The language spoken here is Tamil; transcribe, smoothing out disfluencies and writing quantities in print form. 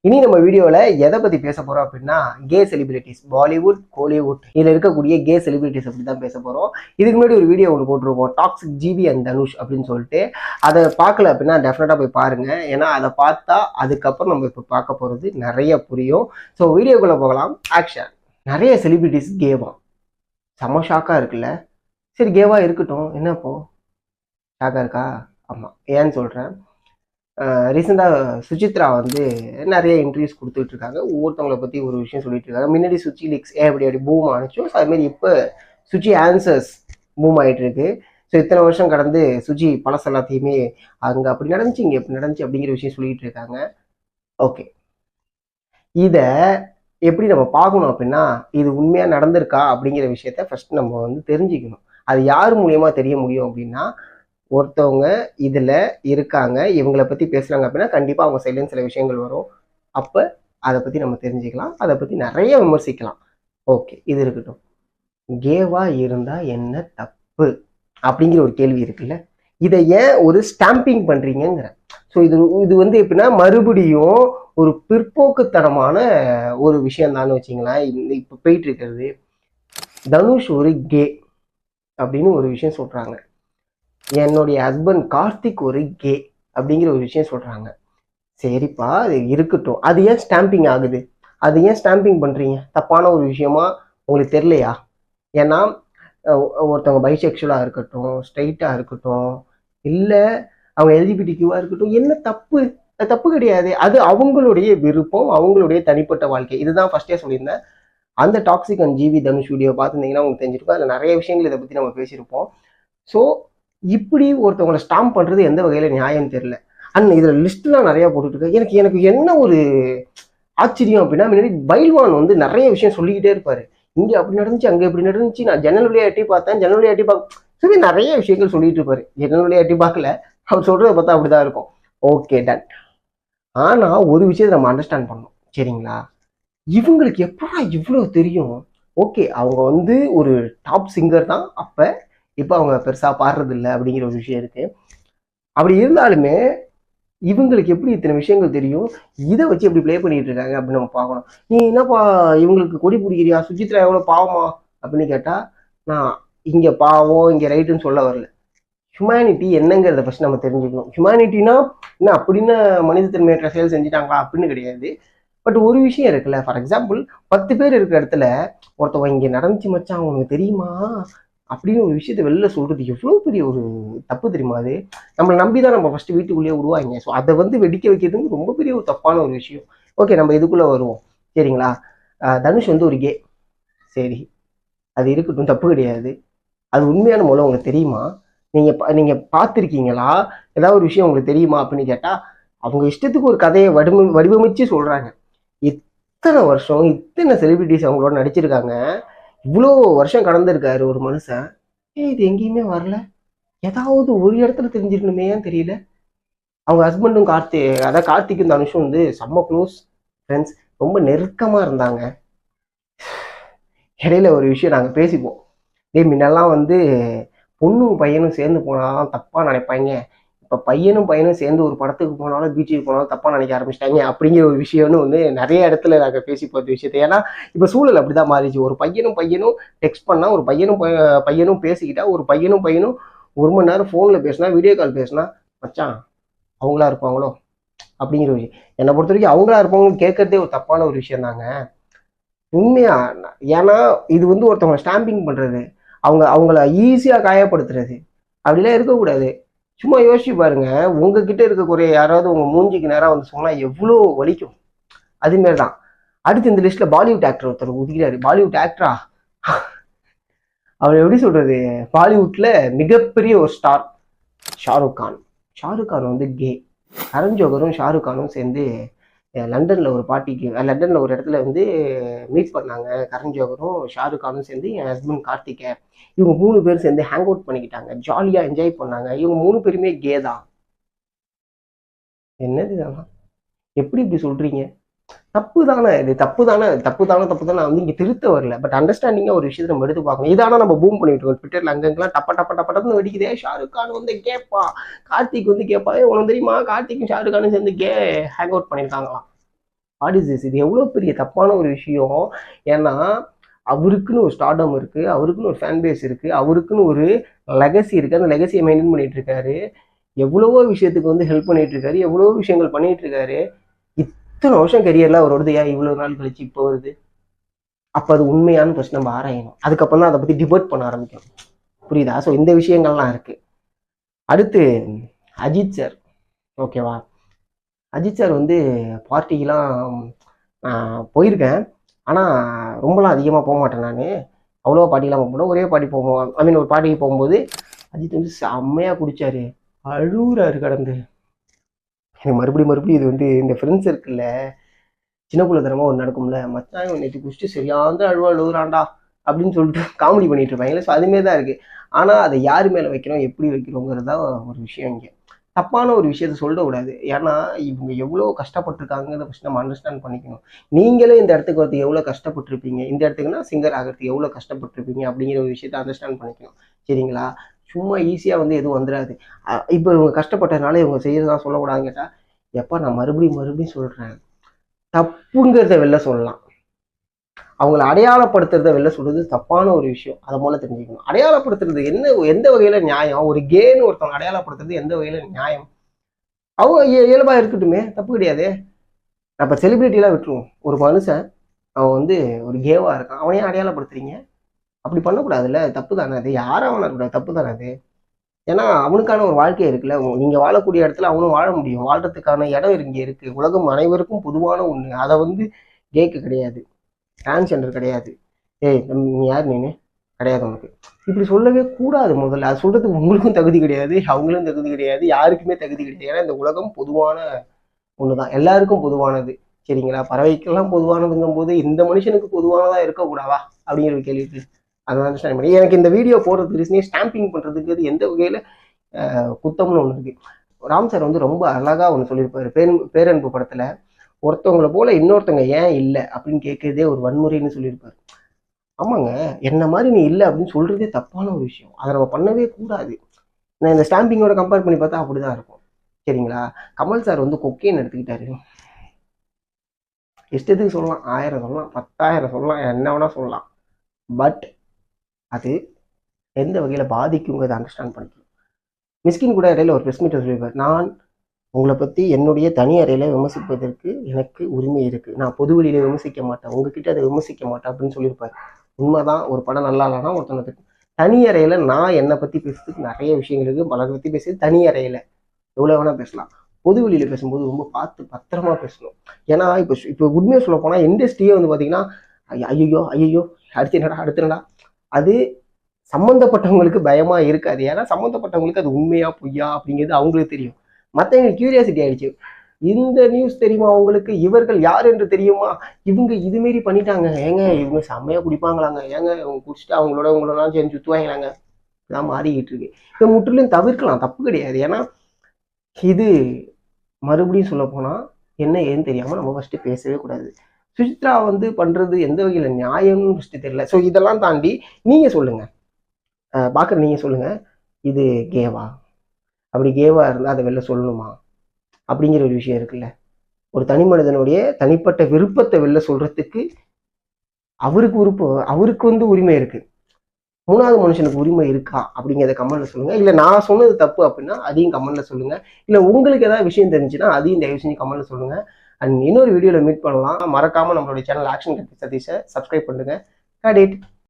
இனி நம்ம வீடியோவில் எதை பற்றி பேச போகிறோம் அப்படின்னா கே செலிபிரிட்டிஸ், பாலிவுட், கோலிவுட், இதில் இருக்கக்கூடிய கே செலிபிரிட்டிஸ் அப்படி தான் பேச போகிறோம். இதுக்கு முன்னாடி ஒரு வீடியோ ஒன்று போட்டிருக்கோம், டாக்ஸிக் ஜிவி அண்ட் தனுஷ் அப்படின்னு சொல்லிட்டு. அதை பார்க்கல அப்படின்னா டெஃபினட்டாக போய் பாருங்கள். ஏன்னா அதை பார்த்தா அதுக்கப்புறம் நம்ம இப்போ பார்க்க போகிறது நிறைய புரியும். ஸோ வீடியோக்குள்ளே போகலாம். ஆக்ஷன். நிறைய செலிபிரிட்டிஸ் கேவா, செம்ம ஷாக்காக இருக்குல்ல. சரி, கேவா இருக்கட்டும், என்னப்போ ஷாக்காக இருக்கா? ஆமாம், ஏன்னு சொல்கிறேன். ரீசெண்டாக சுசித்ரா வந்து நிறைய இன்டர்வியூஸ் கொடுத்துட்டு இருக்காங்க. ஒவ்வொருத்தவங்களை பற்றி ஒரு விஷயம் சொல்லிட்டு இருக்காங்க. முன்னாடி சுச்சி லிக்ஸ் அப்படி பூம் ஆனிச்சோ, ஸோ அதுமாரி இப்போ சுச்சி ஆன்சர்ஸ் பூம் ஆகிட்டு இருக்கு. ஸோ இத்தனை வருஷம் கடந்து சுச்சி பழச எல்லாத்தையுமே அங்கே அப்படி நடந்துச்சு, இங்கே எப்படி நடந்துச்சு அப்படிங்கிற விஷயம் சொல்லிட்டு இருக்காங்க. ஓகே, இதை எப்படி நம்ம பார்க்கணும் அப்படின்னா, இது உண்மையாக நடந்திருக்கா அப்படிங்கிற விஷயத்த ஃபர்ஸ்ட் நம்ம வந்து தெரிஞ்சுக்கணும். அது யார் மூலியமா தெரிய முடியும் அப்படின்னா, ஒருத்தவங்க இதில் இருக்காங்க, இவங்களை பற்றி பேசுகிறாங்க அப்படின்னா கண்டிப்பாக அவங்க சைட்லேயும் சில விஷயங்கள் வரும். அப்போ அதை பற்றி நம்ம தெரிஞ்சுக்கலாம், அதை பற்றி நிறைய விமர்சிக்கலாம். ஓகே, இது இருக்கட்டும். கேவா இருந்தால் என்ன தப்பு அப்படிங்கிற ஒரு கேள்வி இருக்குல்ல, இதை ஏன் ஒரு ஸ்டாம்பிங் பண்ணுறீங்கிற. ஸோ இது வந்து எப்படின்னா மறுபடியும் ஒரு பிற்போக்குத்தனமான ஒரு விஷயம் தான்னு வச்சிங்களேன். இப்போ போயிட்டு இருக்கிறது, தனுஷ் ஒரு கே அப்படின்னு ஒரு விஷயம் சொல்கிறாங்க. என்னுடைய ஹஸ்பண்ட் கார்த்திக் ஒரு கே அப்படிங்கிற ஒரு விஷயம் சொல்கிறாங்க. சரிப்பா, அது இருக்கட்டும். அது ஏன் ஸ்டாம்பிங் ஆகுது? அது ஏன் ஸ்டாம்பிங் பண்ணுறீங்க? தப்பான ஒரு விஷயமா உங்களுக்கு தெரியலையா? ஏன்னா ஒருத்தவங்க பைசெக்சுவலாக இருக்கட்டும், ஸ்ட்ரைட்டாக இருக்கட்டும், இல்லை அவங்க எல்ஜிபிடிக்யூவாக இருக்கட்டும், என்ன தப்பு? அது தப்பு கிடையாது. அது அவங்களுடைய விருப்பம், அவங்களுடைய தனிப்பட்ட வாழ்க்கை. இதுதான் ஃபர்ஸ்டே சொல்லியிருந்தேன். அந்த toxic and GV Dhanush video பார்த்துருந்தீங்கன்னா உங்களுக்கு தெரிஞ்சிருக்கும். அதில் நிறைய விஷயங்கள் இதை பற்றி நம்ம பேசியிருப்போம். ஸோ இப்படி ஒருத்தவங்களை ஸ்டாம்ப் பண்ணுறது எந்த வகையில் நியாயம் தெரியல. அண்ட் இதில் லிஸ்ட்லாம் நிறையா போட்டுட்ருக்கு. எனக்கு என்ன ஒரு ஆச்சரியம் அப்படின்னா, முன்னாடி பைல்வான் வந்து நிறைய விஷயம் சொல்லிக்கிட்டே இருப்பார். இங்கே அப்படி நடந்துச்சு, அங்கே இப்படி நடந்துச்சு, நான் ஜன்னல் வழியாக எட்டி பார்த்தேன், ஜன்னல் வழியாக எட்டி சொல்லி நிறைய விஷயங்கள் சொல்லிட்டு இருப்பாரு. ஜன்னல் வழியாக எட்டி பார்க்கல, அவர் சொல்கிறத பார்த்தா அப்படிதான் இருக்கும். Okay, done. ஆனால் ஒரு விஷயத்தை நம்ம அண்டர்ஸ்டாண்ட் பண்ணணும், சரிங்களா? இவங்களுக்கு எப்படா இவ்வளோ தெரியும்? ஓகே, அவங்க வந்து ஒரு டாப் சிங்கர் தான் அப்போ, இப்போ அவங்க பெருசாக பாடுறது இல்லை அப்படிங்கிற ஒரு விஷயம் இருக்கு. அப்படி இருந்தாலுமே இவங்களுக்கு எப்படி இத்தனை விஷயங்கள் தெரியும்? இதை வச்சு எப்படி ப்ளே பண்ணிட்டு இருக்காங்க அப்படின்னு நம்ம பார்க்கணும். நீ என்னப்பா இவங்களுக்கு கொடி பிடிக்கிறியா, சுஜித்ரா எவ்வளோ பாவமா அப்படின்னு கேட்டால், நான் இங்கே பாவம் இங்கே ரைட்டுன்னு சொல்ல வரல. ஹியூமனிட்டி என்னங்கிறத ஃபர்ஸ்ட் நம்ம தெரிஞ்சுக்கணும். ஹியூமனிட்டினா என்ன அப்படின்னு மனிதத்தன்மையற்ற செயல் செஞ்சுட்டாங்களா அப்படின்னு கிடையாது. பட் ஒரு விஷயம் இருக்குல்ல, ஃபார் எக்ஸாம்பிள் 10 பேர் இருக்கிற இடத்துல ஒருத்தவங்க இங்கே நடந்துச்சு மச்சான் அவனுக்கு தெரியுமா அப்படின்னு ஒரு விஷயத்த வெளில சொல்றது எவ்வளோ பெரிய ஒரு தப்பு தெரியுமா? அது நம்மளை நம்பி தான் நம்ம ஃபர்ஸ்ட் வீட்டுக்குள்ளேயே விடுவாங்க. ஸோ அதை வந்து வெடிக்க வைக்கிறது ரொம்ப பெரிய ஒரு தப்பான ஒரு விஷயம். ஓகே, நம்ம இதுக்குள்ளே வருவோம், சரிங்களா? தனுஷ் வந்து ஒரு கே, சரி, அது இருக்கட்டும், தப்பு கிடையாது. அது உண்மையான மூலம் உங்களுக்கு தெரியுமா? நீங்கள் பார்த்துருக்கீங்களா? ஏதாவது ஒரு விஷயம் உங்களுக்கு தெரியுமா அப்படின்னு கேட்டால், அவங்க இஷ்டத்துக்கு ஒரு கதையை வடிவமைச்சு சொல்கிறாங்க. இத்தனை வருஷம் இத்தனை செலிபிரிட்டிஸ் அவங்களோட நடிச்சிருக்காங்க. இவ்வளோ வருஷம் கடந்திருக்காரு ஒரு மனுஷன். இது எங்கேயுமே வரல. ஏதாவது ஒரு இடத்துல தெரிஞ்சிருக்கணுமே, ஏன் தெரியல? அவங்க ஹஸ்பண்டும் அதாவது கார்த்திக்கும் தனுஷும் வந்து செம்ம க்ளோஸ் ஃப்ரெண்ட்ஸ், ரொம்ப நெருக்கமாக இருந்தாங்க. இடையில ஒரு விஷயம் நாங்கள் பேசிப்போம், முன்னெல்லாம் வந்து பொண்ணும் பையனும் சேர்ந்து போனாலும் தப்பாக நினைப்பாங்க, இப்போ பையனும் சேர்ந்து ஒரு படத்துக்கு போனாலும் பீச்சுக்கு போனாலும் தப்பாக நினைக்க ஆரம்பிச்சிட்டாங்க அப்படிங்கிற ஒரு விஷயம்னு வந்து நிறைய இடத்துல நாங்கள் பேசி பார்த்த விஷயத்தை. ஏன்னா இப்போ சூழல் அப்படிதான் மாறிச்சு. ஒரு பையனும் டெக்ஸ்ட் பண்ணால், ஒரு பையனும் பேசிக்கிட்டா, ஒரு பையனும் 1 மணி நேரம் ஃபோனில் பேசினா, வீடியோ கால் பேசினா, மச்சான் அவங்களா இருப்பாங்களோ அப்படிங்கிற விஷயம். என்னை பொறுத்த வரைக்கும் அவங்களா இருப்பாங்கன்னு கேட்கறதே ஒரு தப்பான ஒரு விஷயம் தாங்க உண்மையா. ஏன்னா இது வந்து ஒருத்தவங்க ஸ்டாம்பிங் பண்ணுறது, அவங்கள ஈஸியாக காயப்படுத்துறது, அப்படிலாம் இருக்கக்கூடாது. சும்மா யோசிச்சு பாருங்க, உங்ககிட்ட இருக்கக்கூடிய யாராவது உங்க மூஞ்சிக்கு நேரம் வந்து சொன்னா எவ்வளோ வலிக்கும். அதுமாரி தான். அடுத்து இந்த லிஸ்ட்ல பாலிவுட் ஆக்டர் ஒருத்தர் ஒதுக்கிறாரு. பாலிவுட் ஆக்டரா, அவர் எப்படி சொல்றது, பாலிவுட்ல மிகப்பெரிய ஒரு ஸ்டார் ஷாருக் கான் வந்து கே. கரண் ஜோஹரும் ஷாருக் கானும் சேர்ந்து லண்டன்ல ஒரு பார்ட்டிக்கு, லண்டன்ல ஒரு இடத்துல வந்து மீட் பண்ணாங்க. கரண் ஜோஹரும் ஷாருக் கானும் சேர்ந்து என் ஹஸ்பண்ட் கார்த்திகை, இவங்க 3 பேர் சேர்ந்து ஹேங் அவுட் பண்ணிக்கிட்டாங்க, ஜாலியா என்ஜாய் பண்ணாங்க. இவங்க 3 பேருமே கே தான். என்னது இதெல்லாம்? எப்படி இப்படி சொல்றீங்க? தப்பு தானே இது, தப்பு தானே வந்து இங்க திருத்த வரல. பட் அண்டர்ஸ்டாண்டிங்கா ஒரு விஷயத்தை நம்ம எடுத்து பார்க்கணும். இதானா நம்ம பூம் பண்ணிட்டு இருக்கோம் ட்விட்டர்ல, அங்கெல்லாம் டப்பன்னு வெடிக்குதே. ஷாருக் கான் வந்து கேப்பா, கார்த்திக் வந்து கேப்பா, உனக்கு தெரியுமா கார்த்திக்கும் ஷாருக் கானும் சேர்ந்து கே ஹேங் அவுட் பண்ணியிருக்காங்களாம். What is this? இது எவ்வளோ பெரிய தப்பான ஒரு விஷயம். ஏன்னா அவருக்குன்னு ஒரு ஸ்டார்டம் இருக்குது, அவருக்குன்னு ஒரு ஃபேன் பேஸ் இருக்குது, அவருக்குன்னு ஒரு லெகசி இருக்குது. அந்த லெகசியை மெயின்டைன் பண்ணிட்டு இருக்காரு. எவ்வளவோ விஷயத்துக்கு வந்து ஹெல்ப் பண்ணிட்டு இருக்காரு, எவ்வளவோ விஷயங்கள் பண்ணிட்டு இருக்காரு. இத்தனை வருஷம் கரியரில் அவரோடது ஏன் இவ்வளோ நாள் கழிச்சு இப்போ வருது? அப்போ அது உண்மையானு ஃபர்ஸ்ட் நம்ம ஆராயணும். அதுக்கப்புறம் தான் அதை பற்றி டிபேட் பண்ண ஆரம்பிக்கணும். புரியுதா? ஸோ இந்த விஷயங்கள்லாம் இருக்குது. அடுத்து அஜித் சார், ஓகேவா? அஜித் சார் வந்து பார்ட்டிக்கெலாம் போயிருக்கேன். ஆனால் ரொம்பலாம் அதிகமாக போக மாட்டேன் நான். அவ்வளோவா பார்ட்டிக்கெலாம் போக மாட்டேன். ஒரே பார்ட்டி போவோம். ஐ மீன் ஒரு பார்ட்டிக்கு போகும்போது அஜித் வந்து செம்மையாக குடிச்சாரு, அழுகுறாரு கடந்து. எனக்கு மறுபடியும் இது வந்து இந்த ஃப்ரெண்ட்ஸ் இருக்குல்ல, சின்ன பிள்ளைத்தனமாக ஒன்று நடக்கும்ல, மச்சான் நேற்று குடிச்சிட்டு சரியான அழுகுறான்டா அப்படின்னு சொல்லிட்டு காமெடி பண்ணிட்டு இருப்பாங்களே. ஸோ அதுமாரி தான் இருக்குது. ஆனால் அதை யார் மேலே வைக்கிறோம், எப்படி வைக்கிறோங்கிறது தான் ஒரு விஷயம். இங்கே தப்பான ஒரு விஷயத்த சொல்லக்கூடாது. ஏன்னா இவங்க எவ்வளோ கஷ்டப்பட்டுருக்காங்கிறத ஃபஸ்ட் நம்ம அண்டர்ஸ்டாண்ட் பண்ணிக்கணும். நீங்களே இந்த இடத்துக்கு வந்து எவ்வளோ கஷ்டப்பட்டுருப்பீங்க, இந்த இடத்துக்குன்னா சிங்கர் ஆகிறதுக்கு எவ்வளோ கஷ்டப்பட்டுருப்பீங்க அப்படிங்கிற ஒரு விஷயத்த அண்டர்ஸ்டாண்ட் பண்ணிக்கணும். சரிங்களா? சும்மா ஈஸியாக வந்து எதுவும் வந்துடாது. இப்போ இவங்க கஷ்டப்பட்டதுனால இவங்க செய்யறதா சொல்லக்கூடாதுன்னு கேட்டால், எப்போ நான் மறுபடியும் சொல்கிறேன், தப்புங்கிறத வெளில சொல்லலாம். அவங்களை அடையாளப்படுத்துறத வெளில சொல்றது தப்பான ஒரு விஷயம். அதை போல தெரிஞ்சுக்கணும். அடையாளப்படுத்துறது எந்த வகையில நியாயம்? ஒரு கேன்னு ஒருத்தவங்க அடையாளப்படுத்துறது எந்த வகையில நியாயம்? அவங்க இயல்பா இருக்கட்டுமே, தப்பு கிடையாது. நம்ம செலிபிரிட்டிலாம் விட்டுருவோம். ஒரு மனுஷன் அவன் வந்து ஒரு கேவா இருக்கான், அவனையும் அடையாளப்படுத்துறீங்க? அப்படி பண்ணக்கூடாதுல்ல, தப்பு தானே அது. யாரும் அவனை இருக்கக்கூடாது, தப்பு தானே அது. ஏன்னா அவனுக்கான ஒரு வாழ்க்கை இருக்குல்ல. நீங்க வாழக்கூடிய இடத்துல அவனும் வாழ முடியும். வாழ்றதுக்கான இடம் இங்கே இருக்கு. உலகம் அனைவருக்கும் பொதுவான ஒண்ணு. அதை வந்து கேக்கு கிடையாது, டிரான்ஸ்ஜெண்டர் கிடையாது. ஏய் நீ யார், நீனு கிடையாது உனக்கு, இப்படி சொல்லவே கூடாது. முதல்ல அது சொல்றதுக்கு உங்களுக்கும் தகுதி கிடையாது, அவங்களும் தகுதி கிடையாது, யாருக்குமே தகுதி கிடையாது. ஏன்னா இந்த உலகம் பொதுவான ஒண்ணுதான், எல்லாருக்கும் பொதுவானது. சரிங்களா? பறவைக்கெல்லாம் பொதுவானதுங்கும் போது இந்த மனுஷனுக்கு பொதுவானதா இருக்கக்கூடாதா அப்படிங்கிற ஒரு கேள்வி இருக்கு. அதை அண்டர்ஸ்டாண்ட் பண்ணி எனக்கு இந்த வீடியோ போடுறதுக்கு ரீசனே ஸ்டாம்பிங் பண்றதுக்கு எந்த வகையில குத்தம்னு ஒண்ணு இருக்கு. ராம் சார் வந்து ரொம்ப அழகா ஒன்று சொல்லியிருப்பாரு. பேரன்பு படத்துல, ஒருத்தவங்களை போல இன்னொருத்தவங்க ஏன் இல்லை அப்படின்னு கேட்கறதே ஒரு வன்முறைன்னு சொல்லியிருப்பாரு. ஆமாங்க, என்ன மாதிரி நீ இல்லை அப்படின்னு சொல்றதே தப்பான ஒரு விஷயம். அதை நம்ம பண்ணவே கூடாது. நான் இந்த ஸ்டாம்பிங்கோட கம்பேர் பண்ணி பார்த்தா அப்படிதான் இருக்கும். சரிங்களா? கமல் சார் வந்து கொக்கைன் எடுத்துக்கிட்டாரு. இஷ்டத்துக்கு சொல்லலாம், 1000 சொல்லலாம், 10,000 சொல்லலாம், என்ன வேணா சொல்லலாம். பட் அது எந்த வகையில பாதிக்குங்கிறத அண்டர்ஸ்டாண்ட் பண்ணிக்கணும். மிஸ்கின் கூட இடையில ஒரு ப்ரெஸ் மீட்டை சொல்லியிருப்பார், நான் உங்களை பற்றி என்னுடைய தனி அறையில் விமர்சிப்பதற்கு எனக்கு உரிமை இருக்குது, நான் பொது வெளியில விமர்சிக்க மாட்டேன், உங்ககிட்ட அதை விமர்சிக்க மாட்டேன் அப்படின்னு சொல்லியிருப்பாரு. உண்மைதான். ஒரு படம் நல்லா இல்லைன்னா ஒருத்தனை தனி அறையில் நான் என்னை பற்றி பேசுறதுக்கு நிறைய விஷயங்கள் இருக்குது. பலரை பற்றி பேசுறது தனி அறையில் எவ்வளோ வேணால் பேசலாம். பொது வெளியில் பேசும்போது ரொம்ப பார்த்து பத்திரமா பேசணும். ஏன்னா இப்போ உண்மையாக சொல்ல போனால் இண்டஸ்ட்ரியே வந்து பார்த்தீங்கன்னா ஐயோ அடுத்துடா அது சம்மந்தப்பட்டவங்களுக்கு பயமா இருக்காது. ஏன்னா சம்மந்தப்பட்டவங்களுக்கு அது உண்மையா பொய்யா அப்படிங்கிறது அவங்களுக்கு தெரியும். மற்றவங்க கியூரியாசிட்டி ஆயிடுச்சு. இந்த நியூஸ் தெரியுமா அவங்களுக்கு, இவர்கள் யார் என்று தெரியுமா, இவங்க இதுமாரி பண்ணிட்டாங்க, ஏங்க இவங்க செம்மையா குடிப்பாங்களாங்க, ஏங்க இவங்க குடிச்சிட்டு அவங்களோட சேர்ந்து சுற்றுவாங்களாங்க, இதான் மாறிக்கிட்டு இருக்கு. இப்போ முற்றிலும் தவிர்க்கலாம், தப்பு கிடையாது. ஏன்னா இது மறுபடியும் சொல்ல போனா என்ன ஏன்னு தெரியாம நம்ம ஃபர்ஸ்ட் பேசவே கூடாது. சுசித்ரா வந்து பண்றது எந்த வகையில நியாயம்னு ஃபர்ஸ்ட் தெரியல. ஸோ இதெல்லாம் தாண்டி நீங்க சொல்லுங்க, பார்க்குற நீங்க சொல்லுங்க, இது கேவா? அப்படி கேவா இருந்தால் அதை வெளில சொல்லணுமா அப்படிங்கிற ஒரு விஷயம் இருக்குல்ல. ஒரு தனி மனிதனுடைய தனிப்பட்ட விருப்பத்தை வெளில சொல்றதுக்கு அவருக்கு வந்து உரிமை இருக்கு. மூணாவது மனுஷனுக்கு உரிமை இருக்கா அப்படிங்கிறத கமெண்ட்ல சொல்லுங்க. இல்லை நான் சொன்னது தப்பு அப்படின்னா அதையும் கமெண்ட்ல சொல்லுங்க. இல்லை உங்களுக்கு ஏதாவது விஷயம் தெரிஞ்சுன்னா அதையும் தயவு செஞ்சு கமெண்ட்ல சொல்லுங்க. அண்ட் இன்னொரு வீடியோவில் மீட் பண்ணலாம். மறக்காம நம்மளுடைய சேனல் ஆக்ஷன் கத்தி சதீஷை சப்ஸ்கிரைப் பண்ணுங்க.